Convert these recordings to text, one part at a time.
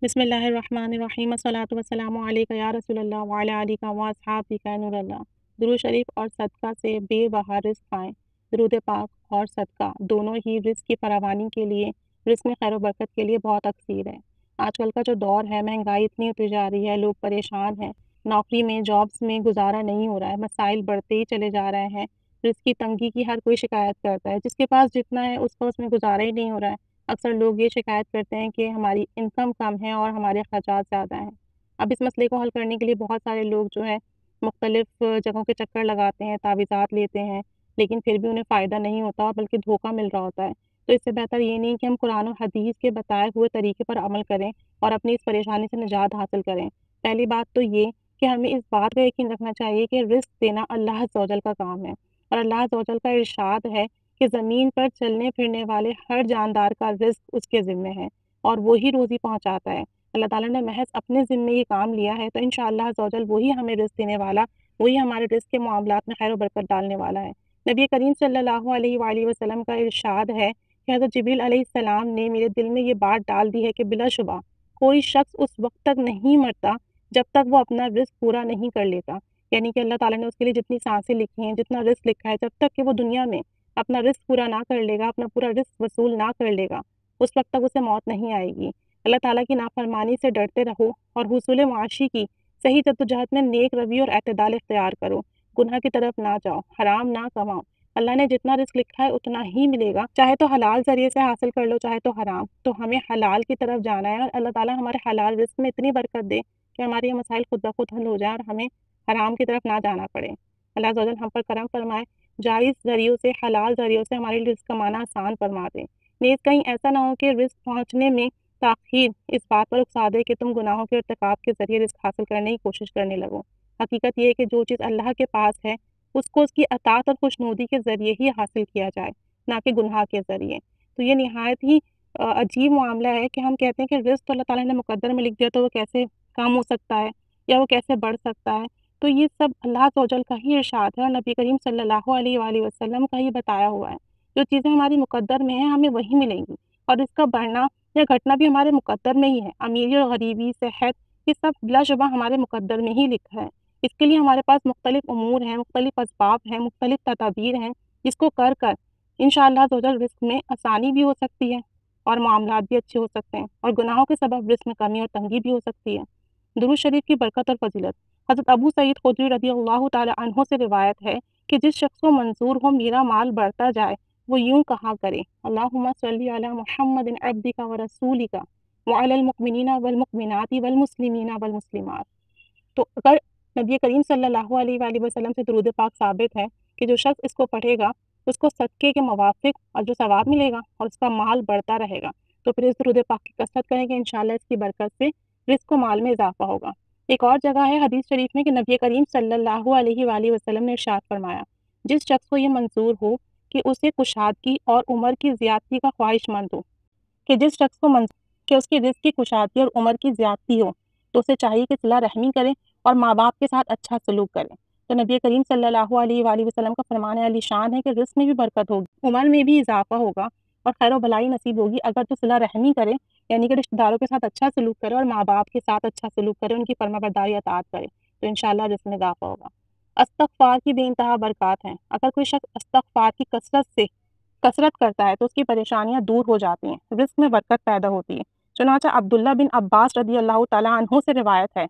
بسم اللہ الرحمن الرحیم، الصلاۃ والسلام علیک یا رسول اللہ وعلی آلک و اصحابک نور اللہ۔ درود شریف اور صدقہ سے بے بہا رزق پائیں۔ درود پاک اور صدقہ دونوں ہی رزق کی فراوانی کے لیے، رزق میں خیر و برکت کے لیے بہت اکثیر ہے۔ آج کل کا جو دور ہے، مہنگائی اتنی ہوتی جا رہی ہے، لوگ پریشان ہیں، نوکری میں، جابس میں گزارا نہیں ہو رہا ہے، مسائل بڑھتے ہی چلے جا رہے ہیں، رزق کی تنگی کی ہر کوئی شکایت کرتا ہے، جس کے پاس جتنا ہے اس کا اس میں گزارا ہی نہیں ہو رہا ہے۔ اکثر لوگ یہ شکایت کرتے ہیں کہ ہماری انکم کم ہے اور ہمارے اخراجات زیادہ ہیں۔ اب اس مسئلے کو حل کرنے کے لیے بہت سارے لوگ جو ہے مختلف جگہوں کے چکر لگاتے ہیں، تعویذات لیتے ہیں، لیکن پھر بھی انہیں فائدہ نہیں ہوتا بلکہ دھوکہ مل رہا ہوتا ہے۔ تو اس سے بہتر یہ نہیں کہ ہم قرآن و حدیث کے بتائے ہوئے طریقے پر عمل کریں اور اپنی اس پریشانی سے نجات حاصل کریں۔ پہلی بات تو یہ کہ ہمیں اس بات کا یقین رکھنا چاہیے کہ رزق دینا اللہ عز و جل کا کام ہے، اور اللہ عز و جل کا ارشاد ہے کہ زمین پر چلنے پھرنے والے ہر جاندار کا رزق اس کے ذمے ہے اور وہی روزی پہنچاتا ہے۔ اللہ تعالیٰ نے محض اپنے ذمے یہ کام لیا ہے، تو انشاءاللہ عز و جل وہی ہمیں رزق دینے والا، وہی ہمارے رزق کے معاملات میں خیر و برکت ڈالنے والا ہے۔ نبی کریم صلی اللہ علیہ وآلہ وسلم کا ارشاد ہے کہ حضرت جبریل علیہ السلام نے میرے دل میں یہ بات ڈال دی ہے کہ بلا شبہ کوئی شخص اس وقت تک نہیں مرتا جب تک وہ اپنا رزق پورا نہیں کر لیتا، یعنی کہ اللہ تعالیٰ نے اس کے لیے جتنی سانسیں لکھی ہیں، جتنا رزق لکھا ہے، جب تک کہ وہ دنیا میں اپنا رزق پورا نہ کر لے گا، اپنا پورا رزق وصول نہ کر لے گا، اس وقت تک اسے موت نہیں آئے گی۔ اللہ تعالیٰ کی نافرمانی سے ڈرتے رہو اور حصول معاشی کی صحیح جدوجہد میں نیک روی اور اعتدال اختیار کرو، گناہ کی طرف نہ جاؤ، حرام نہ کماؤ۔ اللہ نے جتنا رزق لکھا ہے اتنا ہی ملے گا، چاہے تو حلال ذریعے سے حاصل کر لو، چاہے تو حرام، تو ہمیں حلال کی طرف جانا ہے، اور اللہ تعالیٰ ہمارے حلال رزق میں اتنی برکت دے کہ ہمارے یہ مسائل خود بخود حل ہو جائیں اور ہمیں حرام کی طرف نہ جانا پڑے۔ اللہ عز و جل ہم پر کرم فرمائے، جائز ذریعوں سے، حلال ذریعوں سے ہمارے رزق کمانا آسان فرما دے۔ نیز کہیں ایسا نہ ہو کہ رزق پہنچنے میں تاخیر اس بات پر اکسا دے کہ تم گناہوں کے ارتکاب کے ذریعے رزق حاصل کرنے کی کوشش کرنے لگو۔ حقیقت یہ ہے کہ جو چیز اللہ کے پاس ہے اس کو اس کی اطاعت اور خوشنودی کے ذریعے ہی حاصل کیا جائے، نہ کہ گناہ کے ذریعے۔ تو یہ نہایت ہی عجیب معاملہ ہے کہ ہم کہتے ہیں کہ رزق تو اللہ تعالیٰ نے مقدر میں لکھ دیا، تو وہ کیسے کم ہو سکتا ہے یا وہ کیسے بڑھ سکتا ہے؟ تو یہ سب اللہ عز و جل کا ہی ارشاد ہے اور نبی کریم صلی اللہ علیہ وآلہ وسلم کا ہی بتایا ہوا ہے۔ جو چیزیں ہماری مقدر میں ہیں ہمیں وہی ملیں گی، اور اس کا بڑھنا یا گھٹنا بھی ہمارے مقدر میں ہی ہے۔ امیری اور غریبی، صحت، یہ سب بلا شبہ ہمارے مقدر میں ہی لکھا ہے۔ اس کے لیے ہمارے پاس مختلف امور ہیں، مختلف اسباب ہیں، مختلف تدابیر ہیں، جس کو کر انشاءاللہ عز و جل رزق میں آسانی بھی ہو سکتی ہے اور معاملات بھی اچھے ہو سکتے ہیں، اور گناہوں کے سبب رزق میں کمی اور تنگی بھی ہو سکتی ہے۔ درود شریف کی برکت اور فضیلت۔ حضرت ابو سعید خدری رضی اللہ تعالی عنہ سے روایت ہے کہ جس شخص کو منظور ہو میرا مال بڑھتا جائے، وہ یوں کہا کرے، اللہم صلی علی محمد عبدک و رسولک وعلی المؤمنین والمؤمنات والمسلمین والمسلمات۔ تو اگر نبی کریم صلی اللہ علیہ وآلہ وسلم سے درود پاک ثابت ہے کہ جو شخص اس کو پڑھے گا اس کو صدقے کے موافق اور جو ثواب ملے گا اور اس کا مال بڑھتا رہے گا، تو پھر اس درود پاک کی کثرت کریں گے، انشاءاللہ اس کی برکت سے رزق و مال میں اضافہ ہوگا۔ ایک اور جگہ ہے حدیث شریف میں کہ نبی کریم صلی اللہ علیہ وآلہ وسلم نے ارشاد فرمایا، جس شخص کو یہ منظور ہو کہ اسے کشادگی اور عمر کی زیادتی کا خواہش مند ہو، کہ جس شخص کو منظور کہ اس کی رزق کی کشادگی اور عمر کی زیادتی ہو، تو اسے چاہیے کہ صلہ رحمی کرے اور ماں باپ کے ساتھ اچھا سلوک کرے۔ تو نبی کریم صلی اللہ علیہ وآلہ وسلم کا فرمان علی شان ہے کہ رزق میں بھی برکت ہوگی، عمر میں بھی اضافہ ہوگا اور خیر و بھلائی نصیب ہوگی اگر تو صلہ رحمی کرے، یعنی کہ رشتہ داروں کے ساتھ اچھا سلوک کرے اور ماں باپ کے ساتھ اچھا سلوک کرے، ان کی فرما برداری اطاعت کرے، تو انشاءاللہ رزق میں اضافہ ہوگا۔ استغفار کی بے انتہا برکات ہیں۔ اگر کوئی شخص استغفار کی کثرت کرتا ہے تو اس کی پریشانیاں دور ہو جاتی ہیں، رزق میں برکت پیدا ہوتی ہے۔ چنانچہ عبداللہ بن عباس رضی اللہ تعالیٰ عنہ سے روایت ہے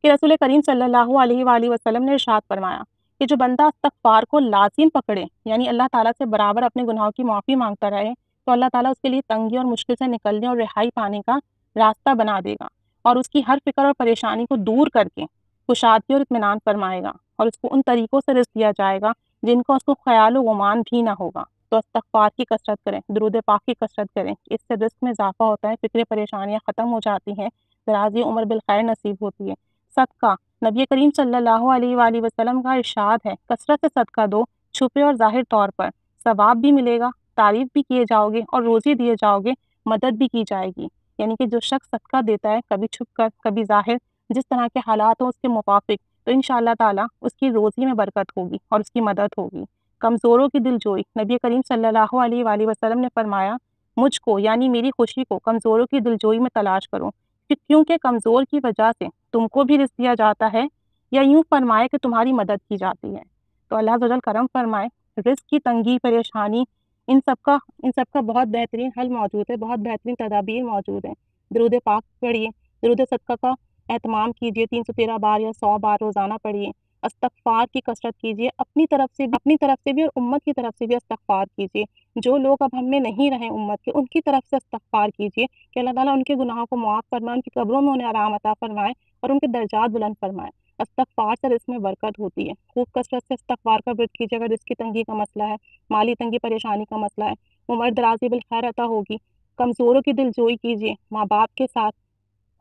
کہ رسول کریم صلی اللہ علیہ وآلہ وسلم نے ارشاد فرمایا کہ جو بندہ استغفار کو لازم پکڑے، یعنی اللہ تعالیٰ سے برابر اپنے گناہوں کی معافی مانگتا رہے، تو اللہ تعالیٰ اس کے لیے تنگی اور مشکل سے نکلنے اور رہائی پانے کا راستہ بنا دے گا، اور اس کی ہر فکر اور پریشانی کو دور کر کے کشادگی اور اطمینان فرمائے گا، اور اس کو ان طریقوں سے رزق دیا جائے گا جن کا اس کو خیال و گمان بھی نہ ہوگا۔ تو استغفار کی کثرت کریں، درود پاک کی کثرت کریں، اس سے رزق میں اضافہ ہوتا ہے، فکر پریشانیاں ختم ہو جاتی ہیں، دراز عمر بالخیر نصیب ہوتی ہے۔ صدقہ، نبی کریم صلی اللہ علیہ وآلہ وسلم کا ارشاد ہے، کثرت سے صدقہ دو، چھپے اور ظاہر طور پر، ثواب بھی ملے گا، تعریف بھی کیے جاؤ گے اور روزی دیے جاؤ گے، مدد بھی کی جائے گی۔ یعنی کہ جو شخص صدقہ دیتا ہے، کبھی چھپ کر کبھی ظاہر، جس طرح کے حالات ہوں اس کے موافق، تو انشاءاللہ تعالیٰ اس کی روزی میں برکت ہوگی اور اس کی مدد ہوگی۔ کمزوروں کی دل جوئی، نبی کریم صلی اللہ علیہ وآلہ وسلم نے فرمایا، مجھ کو یعنی میری خوشی کو کمزوروں کی دلجوئی میں تلاش کرو، کیونکہ کمزور کی وجہ سے تم کو بھی رزق دیا جاتا ہے، یا یوں فرمائے کہ تمہاری مدد کی جاتی ہے۔ تو اللہ عز و جل کرم فرمائے، رزق کی تنگی، پریشانی، ان سب کا بہت بہترین حل موجود ہے، بہت بہترین تدابیر موجود ہیں۔ درود پاک پڑھیے، درود صدقہ کا اہتمام کیجیے، 313 بار یا 100 بار روزانہ پڑھیے، استغفار کی کثرت کیجیے، اپنی طرف سے بھی اور امت کی طرف سے بھی استغفار کیجیے۔ جو لوگ اب ہم میں نہیں رہے امت کے، ان کی طرف سے استغفار کیجیے کہ اللہ تعالیٰ ان کے گناہوں کو معاف فرمائے، ان کی قبروں میں انہیں آرام عطا فرمائے اور ان کے درجات بلند فرمائے۔ استغفار سے رزق میں برکت ہوتی ہے، خوب کثرت سے استغفار کا ورد کیجیے۔ اگر رزق کی تنگی کا مسئلہ ہے، مالی تنگی، پریشانی کا مسئلہ ہے، عمر درازی بالخیر عطا ہوگی۔ کمزوروں کی دلجوئی کیجیے، ماں باپ کے ساتھ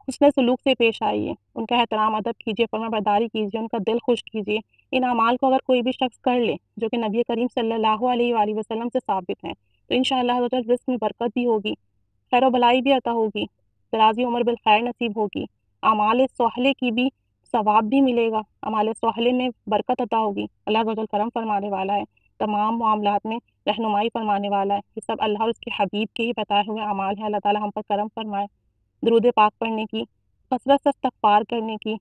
حسن سلوک سے پیش آئیے، ان کا احترام ادب کیجیے، فرما برداری کیجیے، ان کا دل خوش کیجیے۔ ان اعمال کو اگر کوئی بھی شخص کر لے جو کہ نبی کریم صلی اللہ علیہ وآلہ وسلم سے ثابت ہیں، تو انشاءاللہ رزق میں برکت بھی ہوگی، خیر و بلائی بھی عطا ہوگی، درازی عمر بالخیر نصیب ہوگی، اعمال صالحہ کی بھی ثواب بھی ملے گا، اعمال صالحہ میں برکت عطا ہوگی۔ اللہ عز و جل کرم فرمانے والا ہے، تمام معاملات میں رہنمائی فرمانے والا ہے۔ یہ سب اللہ اور اس کے حبیب کے ہی بتائے ہوئے اعمال ہیں۔ اللہ تعالیٰ ہم پر کرم فرمائے۔ درود پاک پڑھنے کی، کثرت سے استغفار کرنے کی،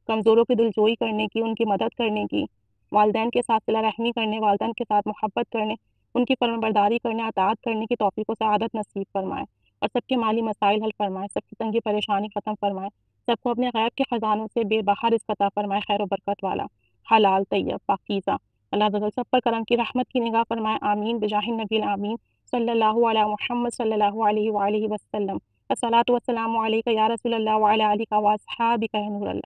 کمزوروں کی دلجوئی کرنے کی، ان کی مدد کرنے کی، والدین کے ساتھ صلہ رحمی کرنے، والدین کے ساتھ محبت کرنے، ان کی فرمانبرداری کرنے، اطاعت کرنے کی توفیق و سعادت نصیب فرمائے، اور سب کے مالی مسائل حل فرمائے، سب کی تنگی پریشانی ختم فرمائے، سب کو اپنے غیب کے خزانوں سے بے بہا رزق عطا فرمائے، خیر و برکت والا، حلال، طیب، پاکیزہ۔ اللہ عز و جل سب پر کرم کی رحمت کی نگاہ فرمائے، آمین بجاہ النبی الامین صلی اللہ علی محمد صلی اللہ علیہ وآلہ وسلم۔ الصلاۃ والسلام علیک یا رسول اللہ وعلی آلک واصحابک یا نور اللہ۔